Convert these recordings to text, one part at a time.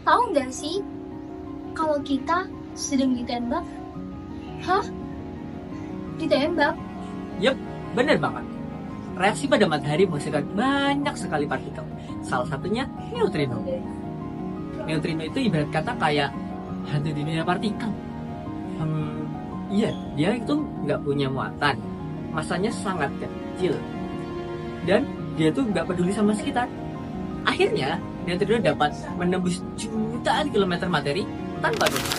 Tahu nggak sih kalau kita sedang ditembak? Hah? Ditembak? Yep, bener banget. Reaksi pada matahari menghasilkan banyak sekali partikel. Salah satunya neutrino. Neutrino itu ibarat kata kayak hantu di dunia partikel. Iya, dia itu nggak punya muatan. Masanya sangat kecil. Dan dia tuh nggak peduli sama sekitar. Akhirnya, neutrino dapat menembus jutaan kilometer materi tanpa gempa.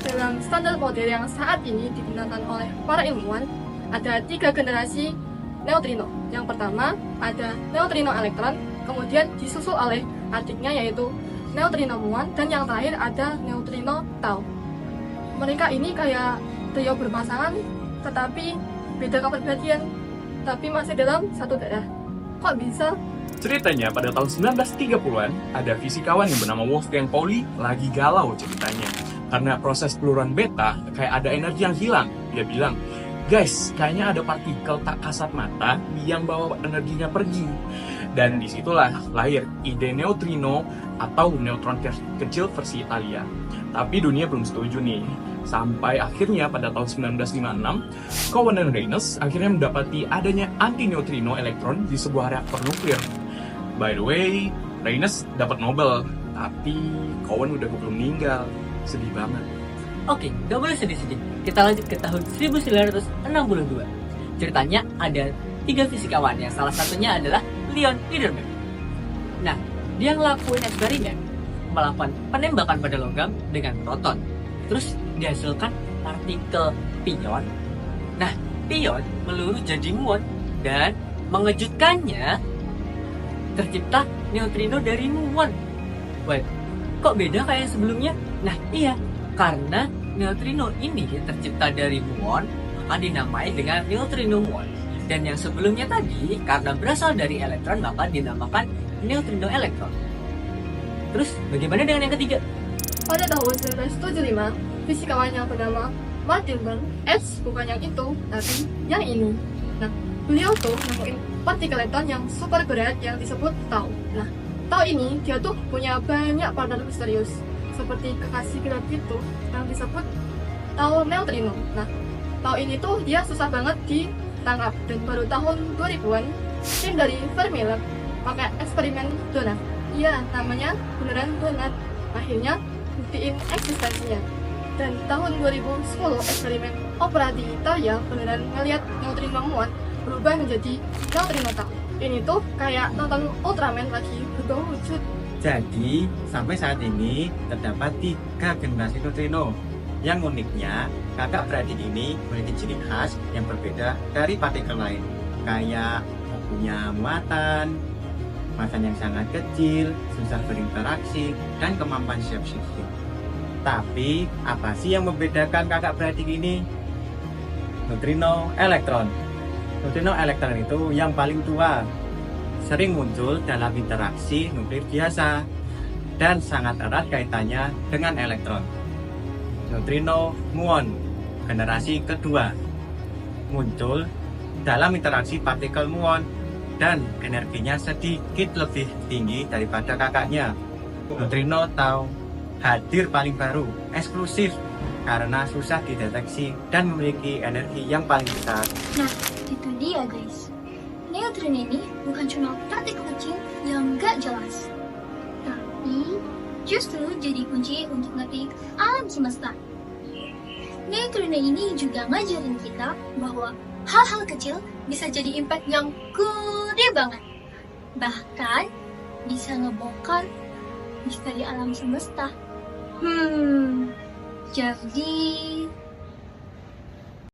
Dalam standar model yang saat ini digunakan oleh para ilmuwan, ada 3 generasi neutrino. Yang pertama ada neutrino elektron, kemudian disusul oleh adiknya yaitu neutrino muon, dan yang terakhir ada neutrino tau. Mereka ini kayak trio berpasangan, tetapi beda kepribadian, tapi masih dalam satu darah. Kok bisa? Ceritanya pada tahun 1930-an, ada fisikawan yang bernama Wolfgang Pauli lagi galau ceritanya. Karena proses peluruan beta, kayak ada energi yang hilang. Dia bilang, guys, kayaknya ada partikel tak kasat mata yang bawa energinya pergi. Dan disitulah lahir ide neutrino atau neutron kecil versi Italia. Tapi dunia belum setuju nih. Sampai akhirnya pada tahun 1956, Cowan dan Reines akhirnya mendapati adanya anti-neutrino elektron di sebuah reaktor nuklir. By the way, Reines dapat Nobel, tapi Cowan udah belum meninggal. Sedih banget. Oke, gak boleh sedih-sedih. Kita lanjut ke tahun 1962. Ceritanya ada 3 fisikawan yang salah satunya adalah Leon Lederman. Nah, dia ngelakuin eksperimen melakukan penembakan pada logam dengan proton. Terus dihasilkan partikel pion. Nah, pion meluru jadi muon dan mengejutkannya tercipta neutrino dari muon. Wait, kok beda kayak yang sebelumnya? Nah iya, karena neutrino ini tercipta dari muon, maka dinamai dengan neutrino muon. Dan yang sebelumnya tadi, karena berasal dari elektron, maka dinamakan neutrino elektron. Terus, bagaimana dengan yang ketiga? Pada tahun 1975, fisikawan yang bernama Martin Born, bukan yang itu, tapi yang ini. Nah, beliau tuh nemuin partikel elektron yang super berat yang disebut tau. Nah, tau ini dia tuh punya banyak partner misterius, seperti kekasih gelap gitu yang disebut tau neutrino. Nah, tau ini tuh dia susah banget ditangkap, dan baru tahun 2000-an tim dari Fermi Lab pakai eksperimen donat. Iya, namanya beneran donat. Akhirnya buktiin eksistensinya. Dan tahun 2010 eksperimen Opera di Italia beneran ngeliat neutrino muon berubah menjadi neutrino tau. Ini tuh kayak nonton Ultraman lagi berubah wujud. Jadi, sampai saat ini terdapat 3 generasi neutrino. Yang uniknya, kakak beradik ini memiliki ciri khas yang berbeda dari partikel lain. Kayak punya muatan, massa yang sangat kecil, susah berinteraksi, dan kemampuan shape-shifting. Tapi, apa sih yang membedakan kakak beradik ini? Neutrino elektron. Neutrino elektron itu yang paling tua, sering muncul dalam interaksi nuklir biasa, dan sangat erat kaitannya dengan elektron. Neutrino muon, generasi kedua, muncul dalam interaksi partikel muon dan energinya sedikit lebih tinggi daripada kakaknya. Neutrino tau hadir paling baru, eksklusif, karena susah dideteksi dan memiliki energi yang paling besar. Nah, itu dia guys. Neutron ini bukan cuma partikel kecil yang gak jelas, tapi justru jadi kunci untuk ngerti alam semesta. Neutrino ini juga ngajarin kita bahwa hal-hal kecil bisa jadi impact yang gede banget. Bahkan bisa ngebongkar misteri alam semesta. Jadi